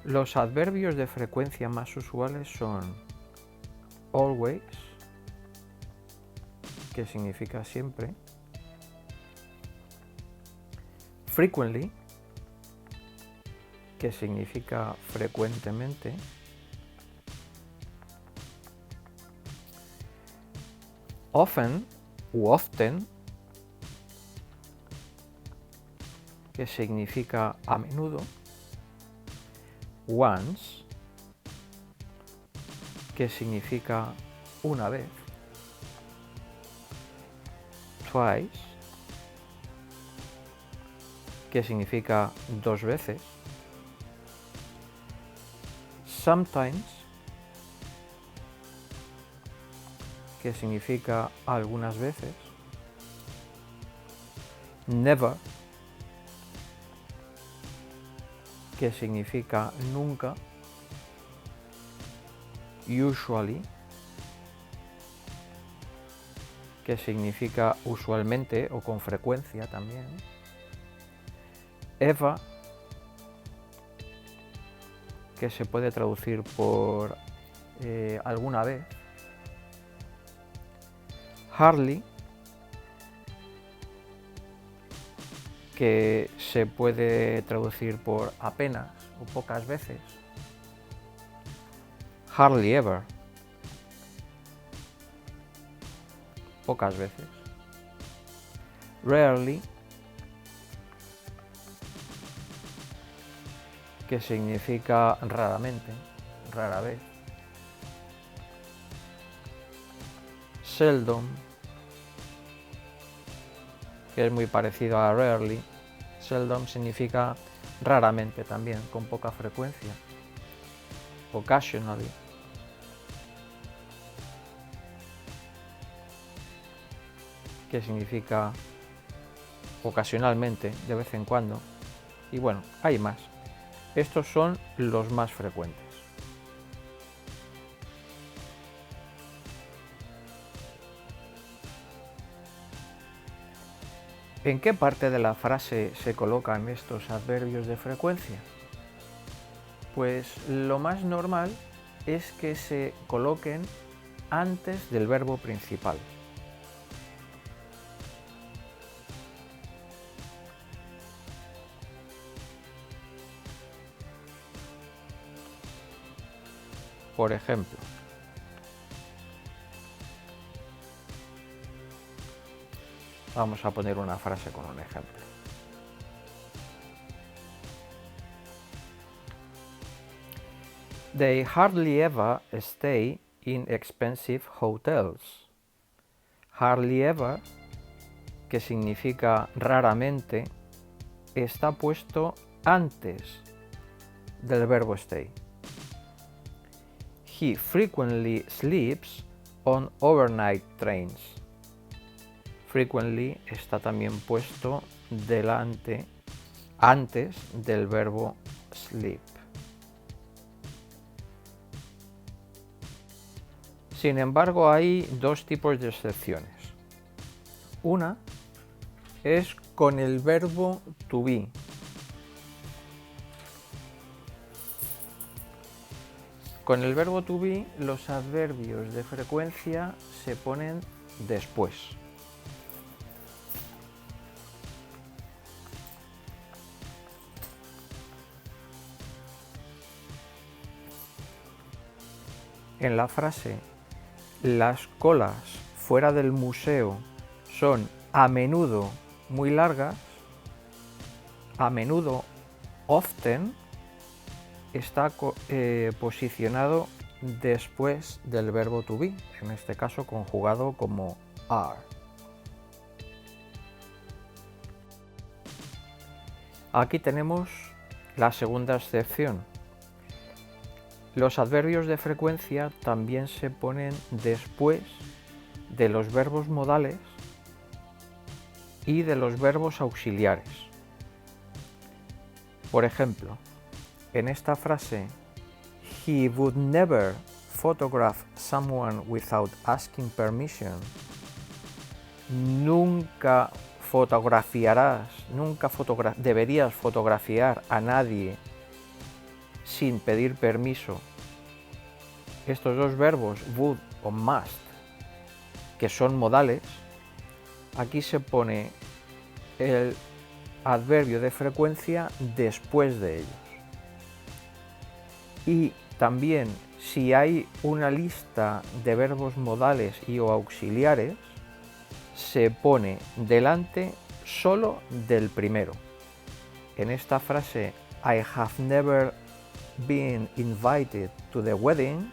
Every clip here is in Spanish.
Los adverbios de frecuencia más usuales son always, que significa siempre, frequently, que significa frecuentemente, often u often, que significa a menudo, once, que significa una vez, twice, que significa dos veces, sometimes, que significa algunas veces, never, que significa nunca, usually, que significa usualmente o con frecuencia también, ever, que se puede traducir por alguna vez, hardly, que se puede traducir por apenas o pocas veces, hardly ever, pocas veces, rarely, que significa raramente, rara vez, seldom, que es muy parecido a rarely. Seldom significa raramente también, con poca frecuencia, occasionally, que significa ocasionalmente, de vez en cuando, y bueno, hay más. Estos son los más frecuentes. ¿En qué parte de la frase se colocan estos adverbios de frecuencia? Pues lo más normal es que se coloquen antes del verbo principal. Por ejemplo, vamos a poner una frase con un ejemplo. They hardly ever stay in expensive hotels. Hardly ever, que significa raramente, está puesto antes del verbo stay. He frequently sleeps on overnight trains. Frequently está también puesto delante, antes del verbo sleep. Sin embargo, hay dos tipos de excepciones. Una es con el verbo to be. Con el verbo to be, los adverbios de frecuencia se ponen después. En la frase, las colas fuera del museo son a menudo muy largas, a menudo, often, está posicionado después del verbo to be, en este caso conjugado como are. Aquí tenemos la segunda excepción. Los adverbios de frecuencia también se ponen después de los verbos modales y de los verbos auxiliares. Por ejemplo, en esta frase, he would never photograph someone without asking permission. Nunca fotografiarás, deberías fotografiar a nadie sin pedir permiso estos dos verbos, would o must, que son modales, aquí se pone el adverbio de frecuencia después de ellos. Y también, si hay una lista de verbos modales y o auxiliares, se pone delante solo del primero. En esta frase, I have never been invited to the wedding,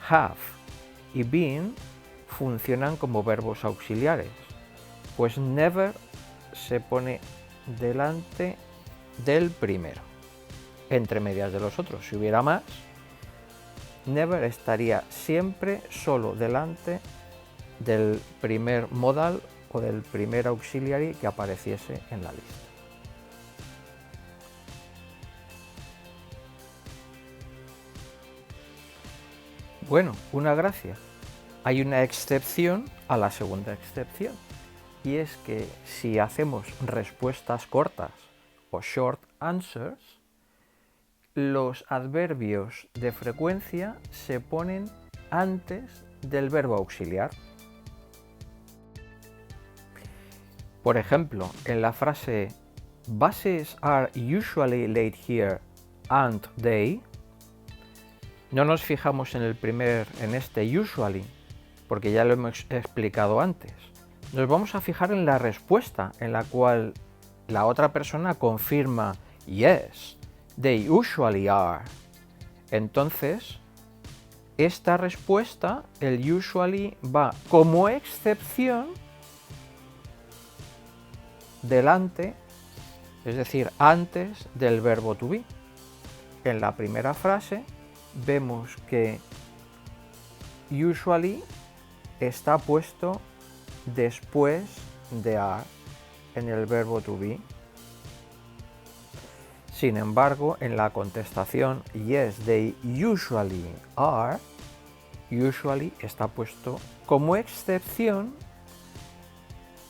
have y been funcionan como verbos auxiliares, pues never se pone delante del primero, entre medias de los otros. Si hubiera más, never estaría siempre solo delante del primer modal o del primer auxiliary que apareciese en la lista. Bueno, una gracia. Hay una excepción a la segunda excepción, y es que si hacemos respuestas cortas o short answers, los adverbios de frecuencia se ponen antes del verbo auxiliar. Por ejemplo, en la frase buses are usually late here, aren't they? No nos fijamos en este usually, porque ya lo hemos explicado antes. Nos vamos a fijar en la respuesta, en la cual la otra persona confirma yes, they usually are. Entonces, esta respuesta, el usually, va como excepción delante, es decir, antes del verbo to be. En la primera frase vemos que usually está puesto después de are en el verbo to be. Sin embargo, en la contestación yes, they usually are, usually está puesto como excepción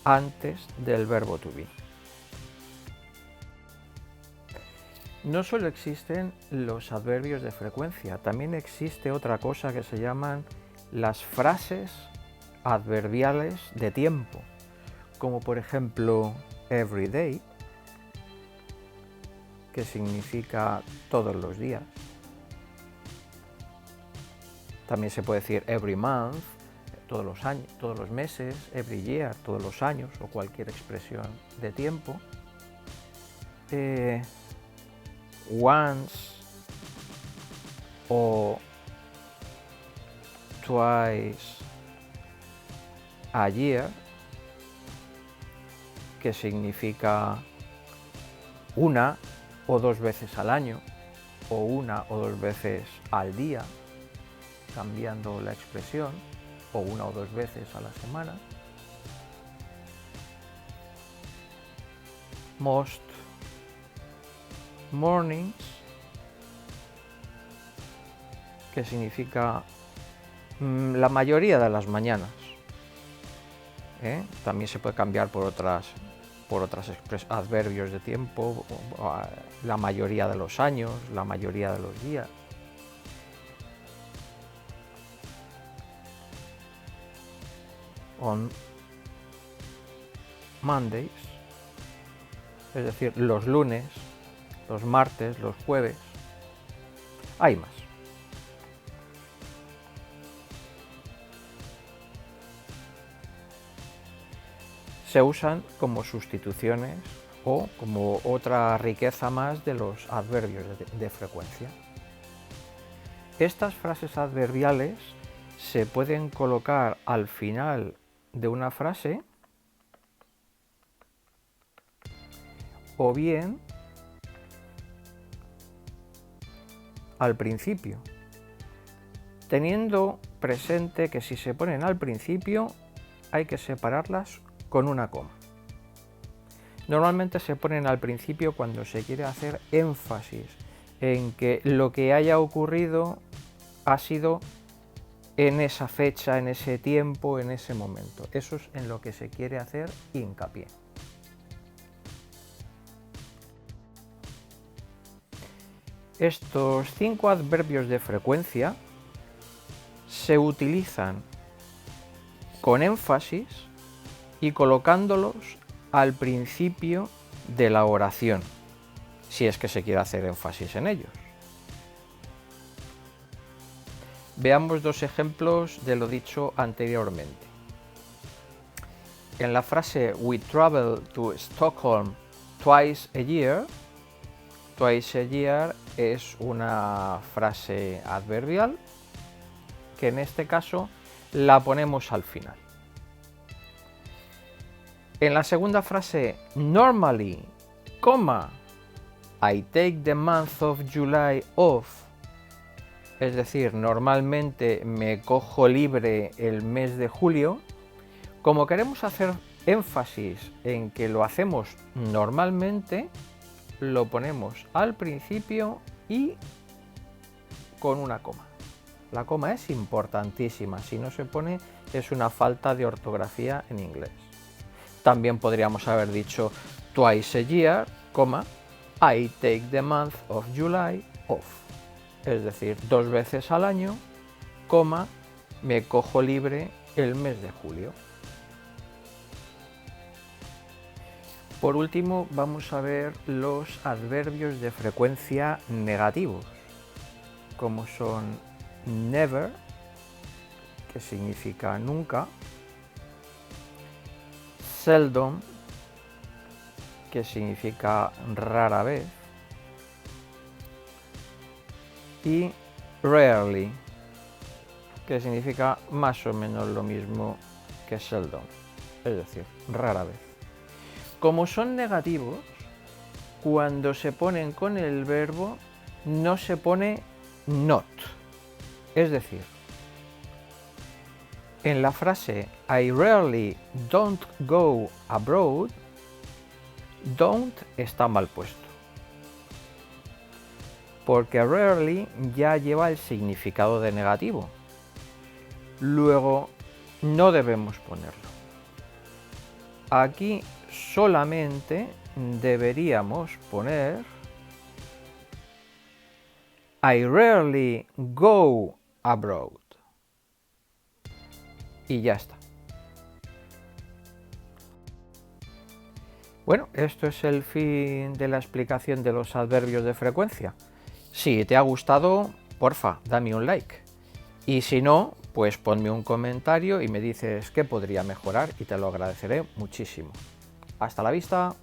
antes del verbo to be. No solo existen los adverbios de frecuencia, también existe otra cosa que se llaman las frases adverbiales de tiempo, como por ejemplo every day, que significa todos los días. También se puede decir every month, todos los años, todos los meses, every year, todos los años, o cualquier expresión de tiempo. Once o twice a year, que significa una o dos veces al año, o una o dos veces al día, cambiando la expresión, o una o dos veces a la semana. Most mornings, que significa la mayoría de las mañanas. También se puede cambiar por otras adverbios de tiempo, la mayoría de los años, la mayoría de los días. On Mondays, es decir, los lunes, los martes, los jueves. Hay más. Se usan como sustituciones o como otra riqueza más de los adverbios de frecuencia. Estas frases adverbiales se pueden colocar al final de una frase o bien al principio, teniendo presente que si se ponen al principio hay que separarlas con una coma. Normalmente se ponen al principio cuando se quiere hacer énfasis en que lo que haya ocurrido ha sido en esa fecha, en ese tiempo, en ese momento. Eso es en lo que se quiere hacer hincapié. Estos 5 adverbios de frecuencia se utilizan con énfasis y colocándolos al principio de la oración, si es que se quiere hacer énfasis en ellos. Veamos 2 ejemplos de lo dicho anteriormente. En la frase "We travel to Stockholm twice a year", twice a year es una frase adverbial que en este caso la ponemos al final. En la segunda frase "Normally, I take the month of July off", es decir, normalmente me cojo libre el mes de julio, como queremos hacer énfasis en que lo hacemos normalmente, lo ponemos al principio y con una coma. La coma es importantísima, si no se pone es una falta de ortografía en inglés. También podríamos haber dicho "Twice a year, I take the month of July off", es decir, 2 veces al año, me cojo libre el mes de julio. Por último, vamos a ver los adverbios de frecuencia negativos, como son never, que significa nunca, seldom, que significa rara vez, y rarely, que significa más o menos lo mismo que seldom, es decir, rara vez. Como son negativos, cuando se ponen con el verbo no se pone not, es decir, en la frase "I rarely don't go abroad", don't está mal puesto, porque rarely ya lleva el significado de negativo. Luego no debemos ponerlo. Aquí solamente deberíamos poner "I rarely go abroad". Y ya está. Bueno, esto es el fin de la explicación de los adverbios de frecuencia. Si te ha gustado, porfa, dame un like. Y si no, pues ponme un comentario y me dices qué podría mejorar y te lo agradeceré muchísimo. Hasta la vista.